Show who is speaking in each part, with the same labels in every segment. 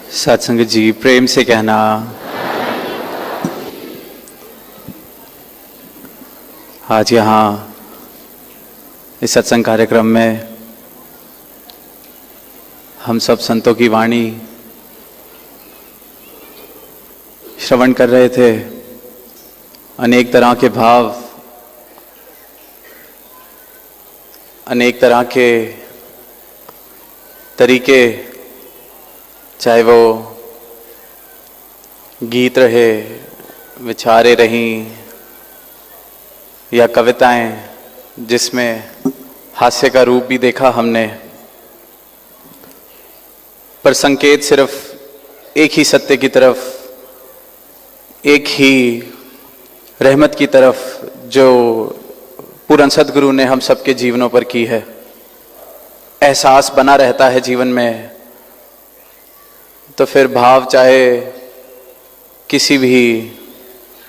Speaker 1: सत्संग जी प्रेम से कहना। आज यहाँ इस सत्संग कार्यक्रम में हम सब संतों की वाणी श्रवण कर रहे थे। अनेक तरह के भाव, अनेक तरह के तरीके, चाहे वो गीत रहे, विचारे रहीं या कविताएं, जिसमें हास्य का रूप भी देखा हमने, पर संकेत सिर्फ एक ही सत्य की तरफ, एक ही रहमत की तरफ जो पूर्ण सदगुरु ने हम सबके जीवनों पर की है। एहसास बना रहता है जीवन में, तो फिर भाव चाहे किसी भी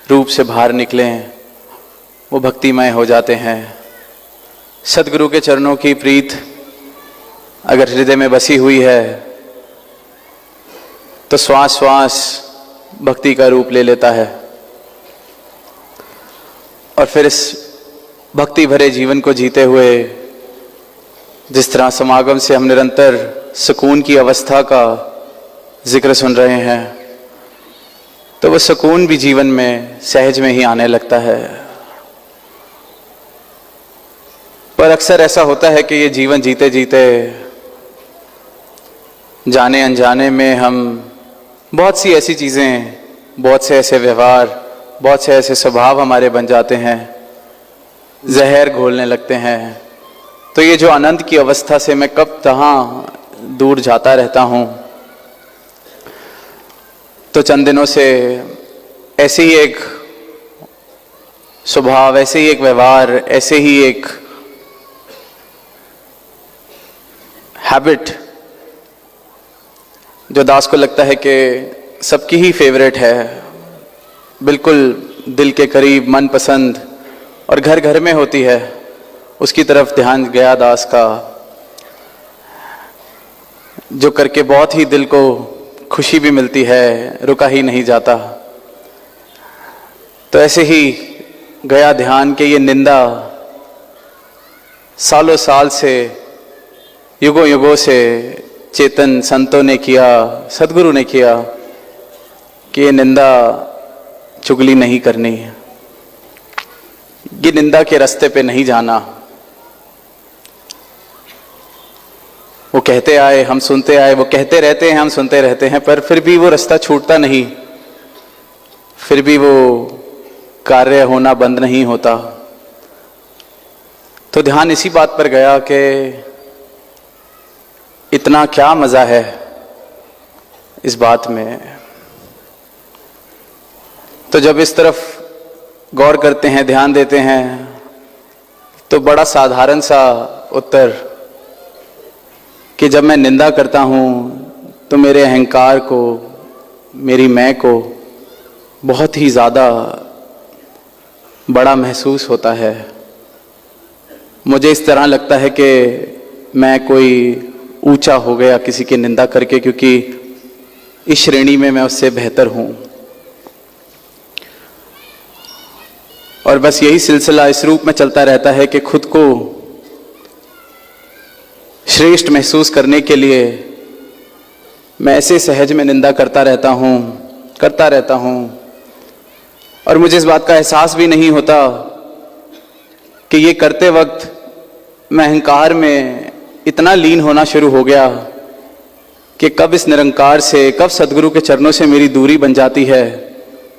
Speaker 1: रूप से बाहर निकलें, वो भक्तिमय हो जाते हैं। सदगुरु के चरणों की प्रीत अगर हृदय में बसी हुई है तो श्वास श्वास भक्ति का रूप ले लेता है। और फिर इस भक्ति भरे जीवन को जीते हुए जिस तरह समागम से हम निरंतर सुकून की अवस्था का जिक्र सुन रहे हैं, तो वो सुकून भी जीवन में सहज में ही आने लगता है। पर अक्सर ऐसा होता है कि ये जीवन जीते जीते जाने अनजाने में हम बहुत सी ऐसी चीज़ें, बहुत से ऐसे व्यवहार, बहुत से ऐसे स्वभाव हमारे बन जाते हैं, जहर घोलने लगते हैं। तो ये जो आनंद की अवस्था से मैं कब कहाँ दूर जाता रहता हूँ। तो चंद दिनों से ऐसे ही एक स्वभाव, ऐसे ही एक व्यवहार, ऐसे ही एक हैबिट जो दास को लगता है कि सबकी ही फेवरेट है, बिल्कुल दिल के करीब, मनपसंद और घर घर में होती है, उसकी तरफ ध्यान गया दास का, जो करके बहुत ही दिल को खुशी भी मिलती है, रुका ही नहीं जाता। तो ऐसे ही गया ध्यान के ये निंदा सालों साल से, युगों युगों से चेतन संतों ने किया, सदगुरु ने किया कि ये निंदा चुगली नहीं करनी, ये निंदा के रास्ते पे नहीं जाना। वो कहते आए, हम सुनते आए, वो कहते रहते हैं, हम सुनते रहते हैं, पर फिर भी वो रास्ता छूटता नहीं, फिर भी वो कार्य होना बंद नहीं होता। तो ध्यान इसी बात पर गया कि इतना क्या मजा है इस बात में। तो जब इस तरफ गौर करते हैं, ध्यान देते हैं, तो बड़ा साधारण सा उत्तर कि जब मैं निंदा करता हूँ तो मेरे अहंकार को, मेरी मैं को बहुत ही ज़्यादा बड़ा महसूस होता है। मुझे इस तरह लगता है कि मैं कोई ऊंचा हो गया किसी की निंदा करके, क्योंकि इस श्रेणी में मैं उससे बेहतर हूँ। और बस यही सिलसिला इस रूप में चलता रहता है कि खुद को श्रेष्ठ महसूस करने के लिए मैं ऐसे सहज में निंदा करता रहता हूँ, और मुझे इस बात का एहसास भी नहीं होता कि ये करते वक्त मैं अहंकार में इतना लीन होना शुरू हो गया कि कब इस निरंकार से, कब सदगुरु के चरणों से मेरी दूरी बन जाती है,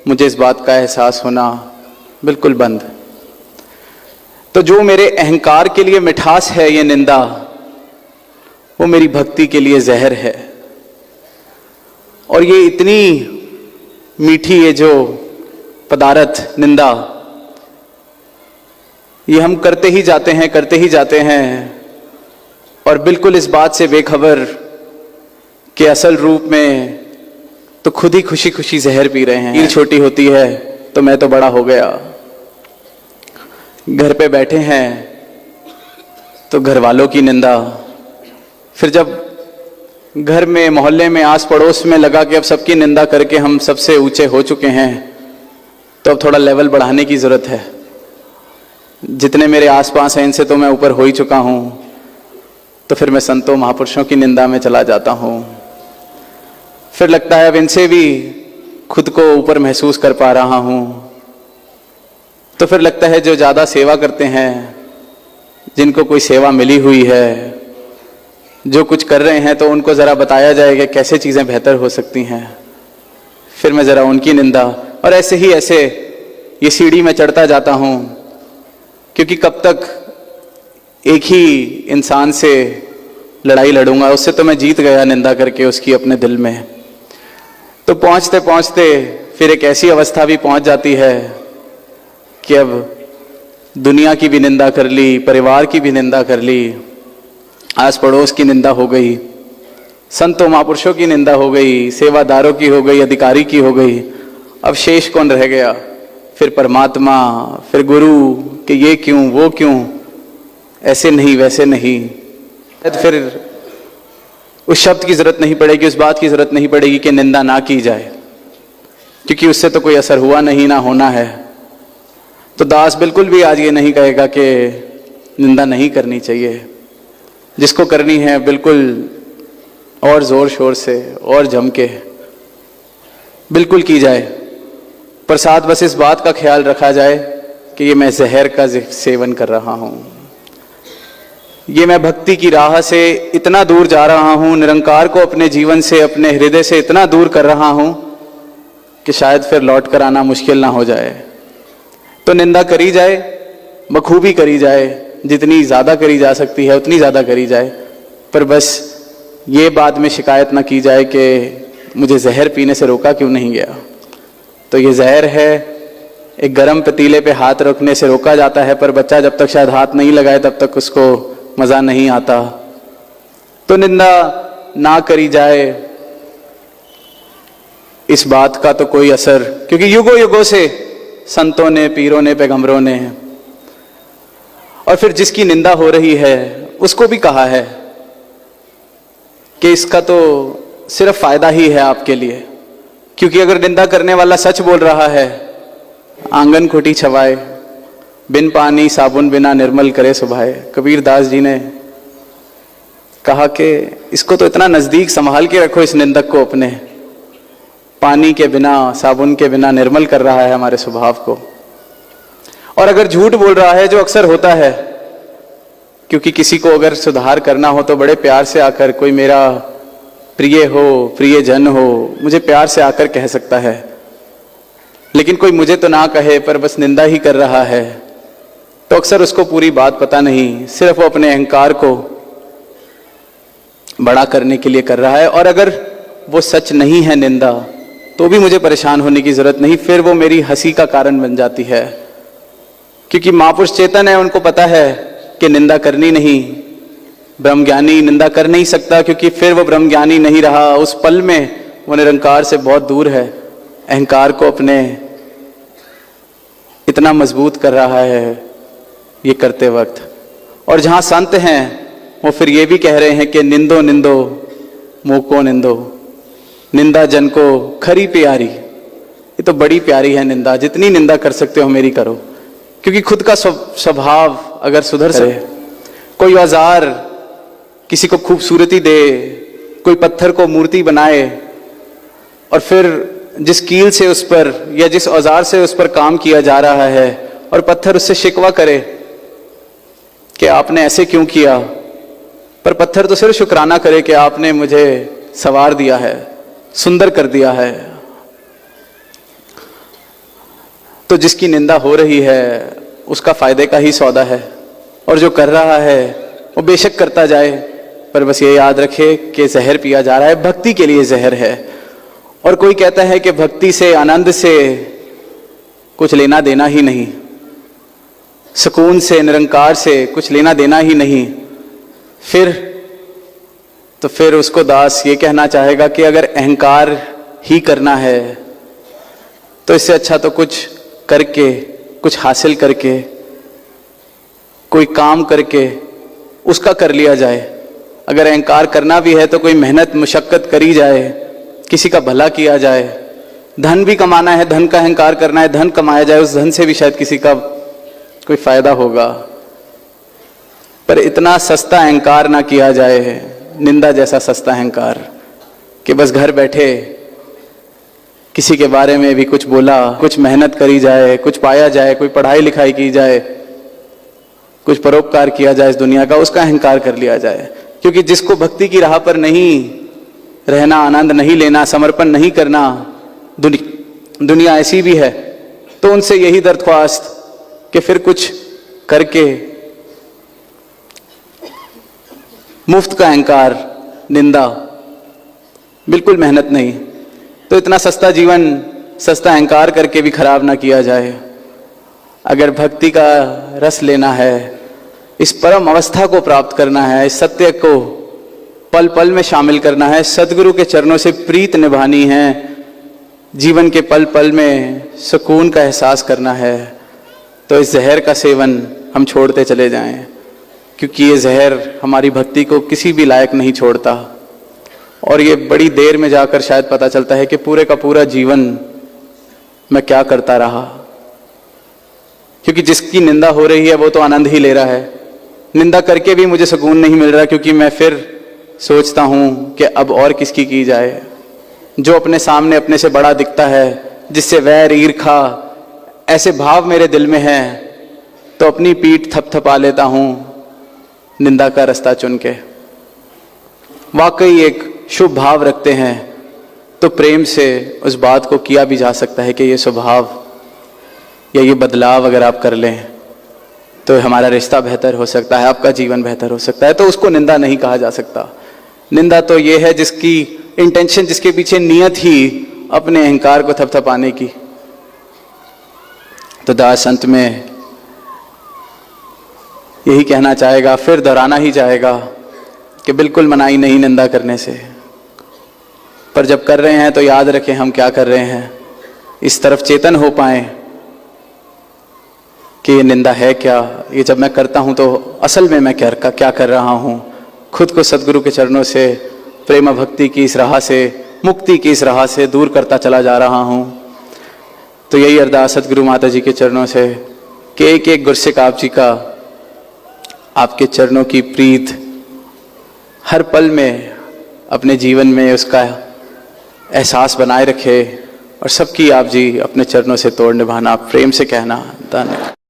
Speaker 1: मुझे इस बात का एहसास होना बिल्कुल बंद। तो जो मेरे अहंकार के लिए मिठास है ये निंदा, वो मेरी भक्ति के लिए जहर है। और ये इतनी मीठी है जो पदार्थ निंदा, ये हम करते ही जाते हैं, और बिल्कुल इस बात से बेखबर कि असल रूप में तो खुद ही खुशी खुशी जहर पी रहे हैं। ये छोटी होती है तो मैं तो बड़ा हो गया। घर पे बैठे हैं तो घर वालों की निंदा, फिर जब घर में, मोहल्ले में, आस पड़ोस में लगा कि अब सबकी निंदा करके हम सबसे ऊंचे हो चुके हैं, तो अब थोड़ा लेवल बढ़ाने की ज़रूरत है। जितने मेरे आसपास हैं इनसे तो मैं ऊपर हो ही चुका हूँ, तो फिर मैं संतों महापुरुषों की निंदा में चला जाता हूँ। फिर लगता है अब इनसे भी खुद को ऊपर महसूस कर पा रहा हूँ, तो फिर लगता है जो ज़्यादा सेवा करते हैं, जिनको कोई सेवा मिली हुई है, जो कुछ कर रहे हैं, तो उनको ज़रा बताया जाए कि कैसे चीज़ें बेहतर हो सकती हैं। फिर मैं ज़रा उनकी निंदा, और ऐसे ये सीढ़ी में चढ़ता जाता हूँ, क्योंकि कब तक एक ही इंसान से लड़ाई लड़ूंगा। उससे तो मैं जीत गया निंदा करके उसकी अपने दिल में। तो पहुँचते पहुँचते फिर एक ऐसी अवस्था भी पहुँच जाती है कि अब दुनिया की भी निंदा कर ली, परिवार की भी निंदा कर ली, आस पड़ोस की निंदा हो गई, संतों महापुरुषों की निंदा हो गई, सेवादारों की हो गई, अधिकारी की हो गई। अब शेष कौन रह गया? फिर परमात्मा, फिर गुरु, कि ये क्यों, वो क्यों, ऐसे नहीं, वैसे नहीं। तो फिर उस शब्द की जरूरत नहीं पड़ेगी, उस बात की जरूरत नहीं पड़ेगी कि निंदा ना की जाए, क्योंकि उससे तो कोई असर हुआ नहीं, ना होना है। तो दास बिल्कुल भी आज ये नहीं कहेगा कि निंदा नहीं करनी चाहिए। जिसको करनी है बिल्कुल और जोर शोर से और जम के बिल्कुल की जाए। पर साथ बस इस बात का ख्याल रखा जाए कि ये मैं जहर का सेवन कर रहा हूँ, ये मैं भक्ति की राह से इतना दूर जा रहा हूँ, निरंकार को अपने जीवन से, अपने हृदय से इतना दूर कर रहा हूँ कि शायद फिर लौट कर आना मुश्किल ना हो जाए। तो निंदा करी जाए, बखूबी करी जाए, जितनी ज़्यादा करी जा सकती है उतनी ज़्यादा करी जाए। पर बस ये बाद में शिकायत ना की जाए कि मुझे जहर पीने से रोका क्यों नहीं गया। तो ये जहर है, एक गर्म पतीले पे हाथ रखने से रोका जाता है, पर बच्चा जब तक शायद हाथ नहीं लगाए तब तक उसको मज़ा नहीं आता। तो निंदा ना करी जाए, इस बात का तो कोई असर, क्योंकि युगों युगों से संतों ने, पीरों ने, पैगंबरों ने, और फिर जिसकी निंदा हो रही है उसको भी कहा है कि इसका तो सिर्फ फायदा ही है आपके लिए। क्योंकि अगर निंदा करने वाला सच बोल रहा है, आंगन खुटी छवाए, बिन पानी साबुन बिना निर्मल करे सुभाए। कबीर दास जी ने कहा कि इसको तो इतना नजदीक संभाल के रखो, इस निंदक को अपने। पानी के बिना, साबुन के बिना निर्मल कर रहा है हमारे स्वभाव को। और अगर झूठ बोल रहा है, जो अक्सर होता है, क्योंकि किसी को अगर सुधार करना हो तो बड़े प्यार से आकर, कोई मेरा प्रिय हो, प्रियजन हो, मुझे प्यार से आकर कह सकता है। लेकिन कोई मुझे तो ना कहे पर बस निंदा ही कर रहा है, तो अक्सर उसको पूरी बात पता नहीं, सिर्फ वो अपने अहंकार को बड़ा करने के लिए कर रहा है। और अगर वो सच नहीं है निंदा, तो भी मुझे परेशान होने की जरूरत नहीं, फिर वो मेरी हंसी का कारण बन जाती है। क्योंकि महापुरुष चेतन है, उनको पता है कि निंदा करनी नहीं। ब्रह्मज्ञानी निंदा कर नहीं सकता, क्योंकि फिर वो ब्रह्मज्ञानी नहीं रहा। उस पल में वो निरंकार से बहुत दूर है, अहंकार को अपने इतना मजबूत कर रहा है ये करते वक्त। और जहाँ संत हैं वो फिर ये भी कह रहे हैं कि निंदो निंदो मोको निंदो, निंदा जन को खरी प्यारी। ये तो बड़ी प्यारी है निंदा, जितनी निंदा कर सकते हो मेरी करो। क्योंकि खुद का स्वभाव अगर सुधर सके, कोई औजार किसी को खूबसूरती दे, कोई पत्थर को मूर्ति बनाए, और फिर जिस कील से उस पर या जिस औजार से उस पर काम किया जा रहा है, और पत्थर उससे शिकवा करे कि आपने ऐसे क्यों किया, पर पत्थर तो सिर्फ शुक्राना करे कि आपने मुझे संवार दिया है, सुंदर कर दिया है। तो जिसकी निंदा हो रही है उसका फायदे का ही सौदा है, और जो कर रहा है वो बेशक करता जाए, पर बस ये याद रखे कि जहर पिया जा रहा है, भक्ति के लिए जहर है। और कोई कहता है कि भक्ति से, आनंद से कुछ लेना देना ही नहीं, सुकून से, निरंकार से कुछ लेना देना ही नहीं, फिर उसको दास ये कहना चाहेगा कि अगर अहंकार ही करना है तो इससे अच्छा तो कुछ करके, कुछ हासिल करके, कोई काम करके उसका कर लिया जाए। अगर अहंकार करना भी है तो कोई मेहनत मुशक्कत करी जाए, किसी का भला किया जाए। धन भी कमाना है, धन का अहंकार करना है, धन कमाया जाए, उस धन से भी शायद किसी का कोई फायदा होगा। पर इतना सस्ता अहंकार ना किया जाए, निंदा जैसा सस्ता अहंकार, कि बस घर बैठे किसी के बारे में भी कुछ बोला, कुछ मेहनत करी जाए, कुछ पाया जाए, कोई पढ़ाई लिखाई की जाए, कुछ परोपकार किया जाए इस दुनिया का, उसका अहंकार कर लिया जाए। क्योंकि जिसको भक्ति की राह पर नहीं रहना, आनंद नहीं लेना, समर्पण नहीं करना, दुनिया ऐसी भी है, तो उनसे यही दरख्वास्त कि फिर कुछ करके मुफ्त का अहंकार, निंदा, बिल्कुल मेहनत नहीं। तो इतना सस्ता जीवन सस्ता अहंकार करके भी खराब ना किया जाए। अगर भक्ति का रस लेना है, इस परम अवस्था को प्राप्त करना है, इस सत्य को पल पल में शामिल करना है, सदगुरु के चरणों से प्रीत निभानी है, जीवन के पल पल में सुकून का एहसास करना है, तो इस जहर का सेवन हम छोड़ते चले जाएं। क्योंकि ये जहर हमारी भक्ति को किसी भी लायक नहीं छोड़ता, और ये बड़ी देर में जाकर शायद पता चलता है कि पूरे का पूरा जीवन मैं क्या करता रहा। क्योंकि जिसकी निंदा हो रही है वो तो आनंद ही ले रहा है, निंदा करके भी मुझे सुकून नहीं मिल रहा, क्योंकि मैं फिर सोचता हूं कि अब और किसकी की जाए। जो अपने सामने अपने से बड़ा दिखता है, जिससे वैर ईर्खा ऐसे भाव मेरे दिल में है, तो अपनी पीठ थपथपा लेता हूं निंदा का रास्ता चुन के। वाकई एक शुभ भाव रखते हैं तो प्रेम से उस बात को किया भी जा सकता है कि ये स्वभाव या ये बदलाव अगर आप कर लें तो हमारा रिश्ता बेहतर हो सकता है, आपका जीवन बेहतर हो सकता है। तो उसको निंदा नहीं कहा जा सकता। निंदा तो ये है जिसकी इंटेंशन, जिसके पीछे नियत ही अपने अहंकार को थपथपाने की। तो दास अंत में यही कहना चाहेगा, फिर दोहराना ही चाहेगा कि बिल्कुल मनाही नहीं निंदा करने से, पर जब कर रहे हैं तो याद रखें हम क्या कर रहे हैं, इस तरफ चेतन हो पाए कि ये निंदा है क्या, ये जब मैं करता हूं तो असल में मैं क्या कर रहा हूं। खुद को सदगुरु के चरणों से प्रेम भक्ति की इस राह से, मुक्ति की इस राह से दूर करता चला जा रहा हूं। तो यही अरदास सदगुरु माता जी के चरणों से कि एक एक गुरसिक आप जी का, आपके चरणों की प्रीत हर पल में अपने जीवन में उसका एहसास बनाए रखे, और सबकी आप जी अपने चरणों से तोड़ निभाना, प्रेम से कहना। धन्यवाद।